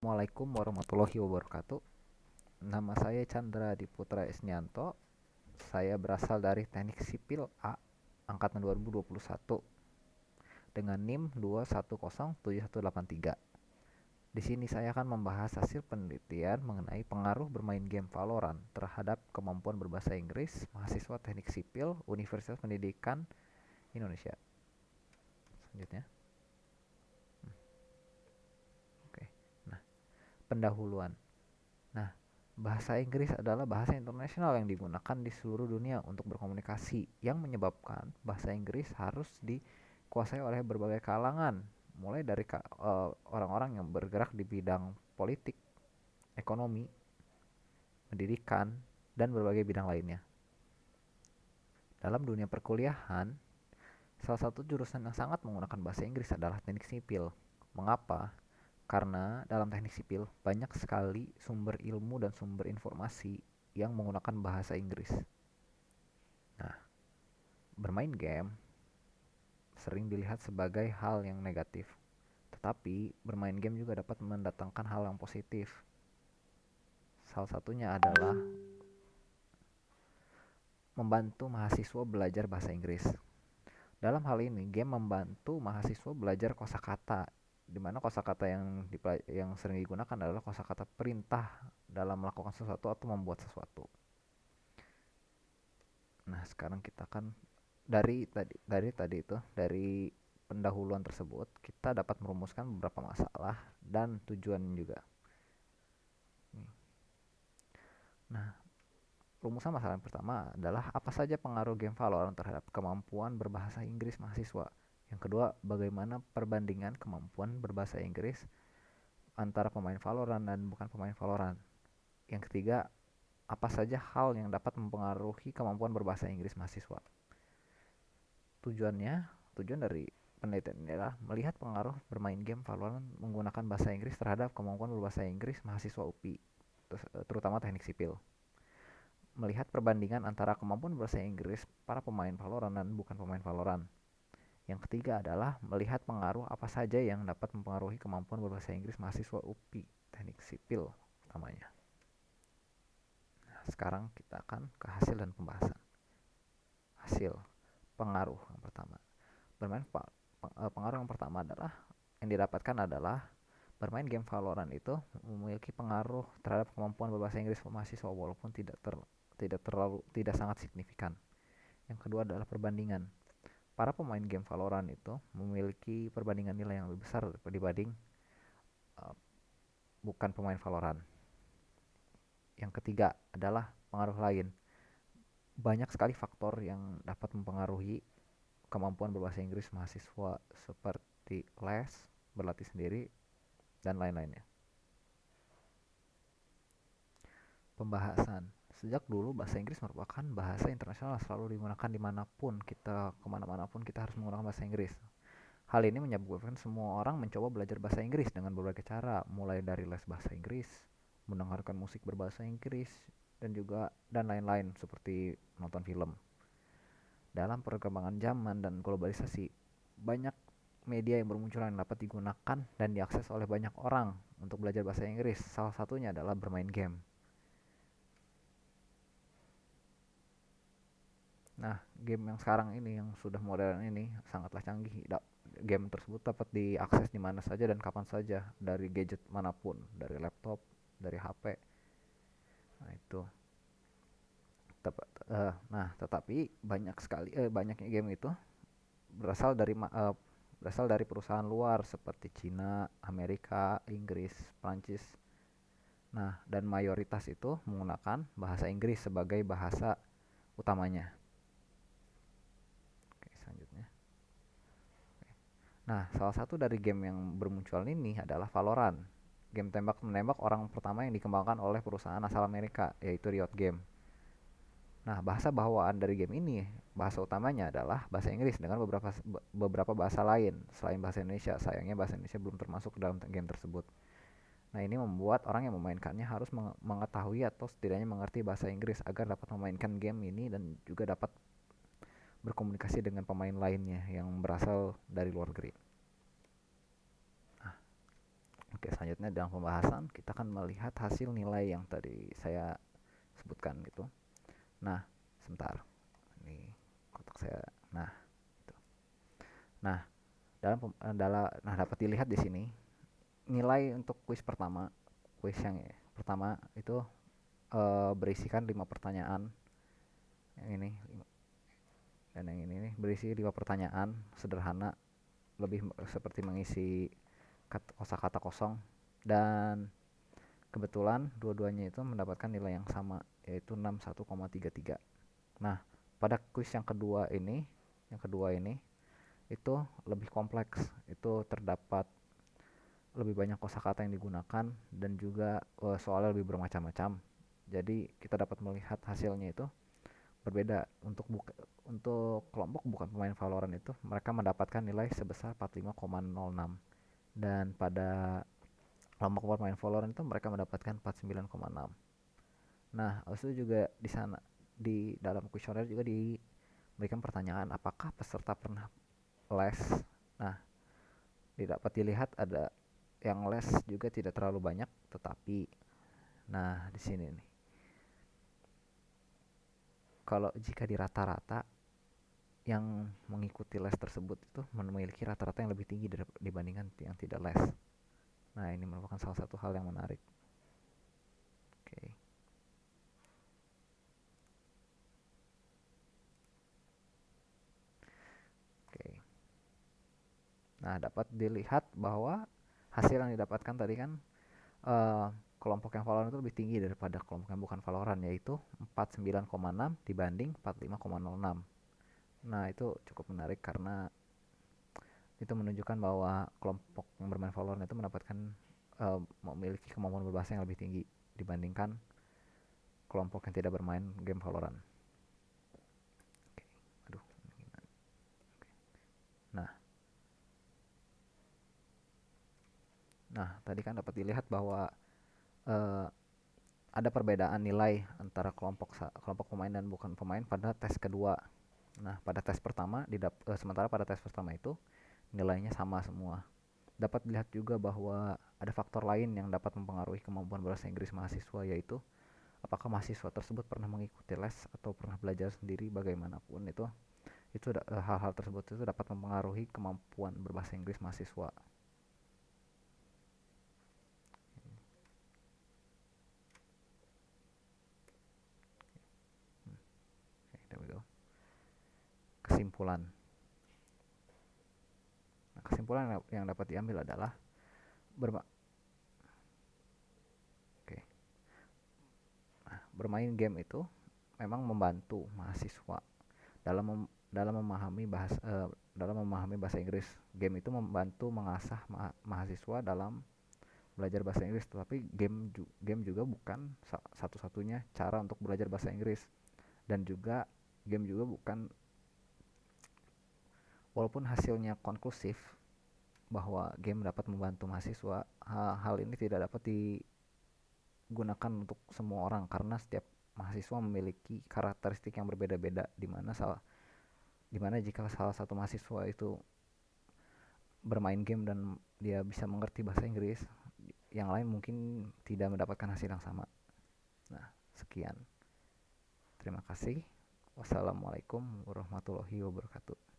Assalamualaikum warahmatullahi wabarakatuh. Nama saya Chandra Diputra Isnyanto. Saya berasal dari Teknik Sipil A angkatan 2021 dengan NIM 2107183. Di sini saya akan membahas hasil penelitian mengenai pengaruh bermain game Valorant terhadap kemampuan berbahasa Inggris mahasiswa Teknik Sipil Universitas Pendidikan Indonesia. Selanjutnya. Oke. Nah, pendahuluan. Nah, bahasa Inggris adalah bahasa internasional yang digunakan di seluruh dunia untuk berkomunikasi, yang menyebabkan bahasa Inggris harus dikuasai oleh berbagai kalangan, mulai dari orang-orang yang bergerak di bidang politik, ekonomi, pendidikan, dan berbagai bidang lainnya. Dalam dunia perkuliahan, salah satu jurusan yang sangat menggunakan bahasa Inggris adalah teknik sipil. Mengapa? Karena dalam teknik sipil banyak sekali sumber ilmu dan sumber informasi yang menggunakan bahasa Inggris. Nah, bermain game sering dilihat sebagai hal yang negatif. Tetapi bermain game juga dapat mendatangkan hal yang positif. Salah satunya adalah membantu mahasiswa belajar bahasa Inggris. Dalam hal ini, game membantu mahasiswa belajar kosakata, di mana kosakata yang sering digunakan adalah kosakata perintah dalam melakukan sesuatu atau membuat sesuatu. Nah, sekarang kita kan dari pendahuluan tersebut kita dapat merumuskan beberapa masalah dan tujuan juga. Nah, rumusan masalah yang pertama adalah apa saja pengaruh game Valorant terhadap kemampuan berbahasa Inggris mahasiswa. Yang kedua, bagaimana perbandingan kemampuan berbahasa Inggris antara pemain Valorant dan bukan pemain Valorant. Yang ketiga, apa saja hal yang dapat mempengaruhi kemampuan berbahasa Inggris mahasiswa. Tujuannya, tujuan dari penelitian ini adalah melihat pengaruh bermain game Valorant menggunakan bahasa Inggris terhadap kemampuan berbahasa Inggris mahasiswa UPI, terutama teknik sipil. Melihat perbandingan antara kemampuan berbahasa Inggris para pemain Valorant dan bukan pemain Valorant. Yang ketiga adalah melihat pengaruh apa saja yang dapat mempengaruhi kemampuan berbahasa Inggris mahasiswa UPI, teknik sipil utamanya. Nah, sekarang kita akan ke hasil dan pembahasan. Hasil pengaruh yang pertama. Pengaruh yang pertama adalah yang didapatkan adalah bermain game Valorant itu memiliki pengaruh terhadap kemampuan berbahasa Inggris mahasiswa walaupun tidak sangat signifikan. Yang kedua adalah perbandingan. Para pemain game Valorant itu memiliki perbandingan nilai yang lebih besar dibanding bukan pemain Valorant. Yang ketiga adalah pengaruh lain. Banyak sekali faktor yang dapat mempengaruhi kemampuan berbahasa Inggris mahasiswa seperti les, berlatih sendiri, dan lain-lainnya. Pembahasan. Sejak dulu bahasa Inggris merupakan bahasa internasional selalu digunakan dimanapun kita, kemana-mana pun kita harus menggunakan bahasa Inggris. Hal ini menyebabkan semua orang mencoba belajar bahasa Inggris dengan berbagai cara, mulai dari les bahasa Inggris, mendengarkan musik berbahasa Inggris, dan lain-lain seperti nonton film. Dalam perkembangan zaman dan globalisasi, banyak media yang bermunculan yang dapat digunakan dan diakses oleh banyak orang untuk belajar bahasa Inggris. Salah satunya adalah bermain game. Nah, game yang sekarang ini yang sudah modern ini sangatlah canggih. Game tersebut dapat diakses di mana saja dan kapan saja dari gadget manapun, dari laptop, dari HP. Nah, itu. Tetapi banyaknya game itu berasal dari berasal dari perusahaan luar seperti Cina, Amerika, Inggris, Prancis. Nah, dan mayoritas itu menggunakan bahasa Inggris sebagai bahasa utamanya. Oke, selanjutnya. Nah, salah satu dari game yang bermunculan ini adalah Valorant. Game tembak-menembak orang pertama yang dikembangkan oleh perusahaan asal Amerika, yaitu Riot Game. Nah, bahasa bawaan dari game ini, bahasa utamanya adalah bahasa Inggris dengan beberapa bahasa lain selain bahasa Indonesia. Sayangnya bahasa Indonesia belum termasuk dalam game tersebut. Nah, ini membuat orang yang memainkannya harus mengetahui atau setidaknya mengerti bahasa Inggris agar dapat memainkan game ini dan juga dapat berkomunikasi dengan pemain lainnya yang berasal dari luar negeri. Nah, Oke, selanjutnya dalam pembahasan kita akan melihat hasil nilai yang tadi saya sebutkan gitu. Nah, sebentar. Ini kotak saya. Nah, itu. Nah, dapat dilihat di sini nilai untuk kuis pertama. Kuis yang pertama itu berisikan 5 pertanyaan. Yang ini dan yang ini nih berisi 5 pertanyaan sederhana, lebih seperti mengisi kosakata kosong, dan kebetulan dua-duanya itu mendapatkan nilai yang sama, yaitu 61,33. Nah, pada kuis yang kedua ini itu lebih kompleks. Itu terdapat lebih banyak kosakata yang digunakan dan juga soalnya lebih bermacam-macam. Jadi kita dapat melihat hasilnya itu berbeda. Untuk kelompok bukan pemain Valorant itu mereka mendapatkan nilai sebesar 45,06, dan pada kelompok pemain Valorant itu mereka mendapatkan 49,6. Nah, habis itu juga di sana di dalam kuesioner juga diberikan pertanyaan apakah peserta pernah les. Nah, dapat dilihat ada yang les juga tidak terlalu banyak, tetapi nah di sini nih, kalau jika di rata-rata yang mengikuti les tersebut itu memiliki rata-rata yang lebih tinggi dibandingkan yang tidak les. Nah, ini merupakan salah satu hal yang menarik. Oke. Oke. Nah, dapat dilihat bahwa hasil yang didapatkan tadi kan uh, kelompok yang Valorant itu lebih tinggi daripada kelompok yang bukan Valorant, yaitu 49,6 dibanding 45,06. Nah, itu cukup menarik karena itu menunjukkan bahwa kelompok yang bermain Valorant itu mendapatkan memiliki kemampuan berbahasa yang lebih tinggi dibandingkan kelompok yang tidak bermain game Valorant. Oke, aduh. Nah, tadi kan dapat dilihat bahwa uh, ada perbedaan nilai antara kelompok pemain dan bukan pemain pada tes kedua. Nah, pada tes pertama sementara pada tes pertama itu nilainya sama semua. Dapat dilihat juga bahwa ada faktor lain yang dapat mempengaruhi kemampuan bahasa Inggris mahasiswa, yaitu apakah mahasiswa tersebut pernah mengikuti les atau pernah belajar sendiri. Bagaimanapun itu hal-hal tersebut itu dapat mempengaruhi kemampuan berbahasa Inggris mahasiswa. Okay, there we go. Kesimpulan. Nah, kesimpulan yang dapat diambil adalah okay. Bermain game itu memang membantu mahasiswa dalam memahami bahasa Inggris. Game itu membantu mengasah mahasiswa dalam belajar bahasa Inggris, tetapi game juga bukan satu-satunya cara untuk belajar bahasa Inggris. Dan juga game juga bukan, walaupun hasilnya konklusif bahwa game dapat membantu mahasiswa, hal ini tidak dapat digunakan untuk semua orang karena setiap mahasiswa memiliki karakteristik yang berbeda-beda, dimana jika salah satu mahasiswa itu bermain game dan dia bisa mengerti bahasa Inggris, yang lain mungkin tidak mendapatkan hasil yang sama. Nah, sekian. Terima kasih. Wassalamualaikum warahmatullahi wabarakatuh.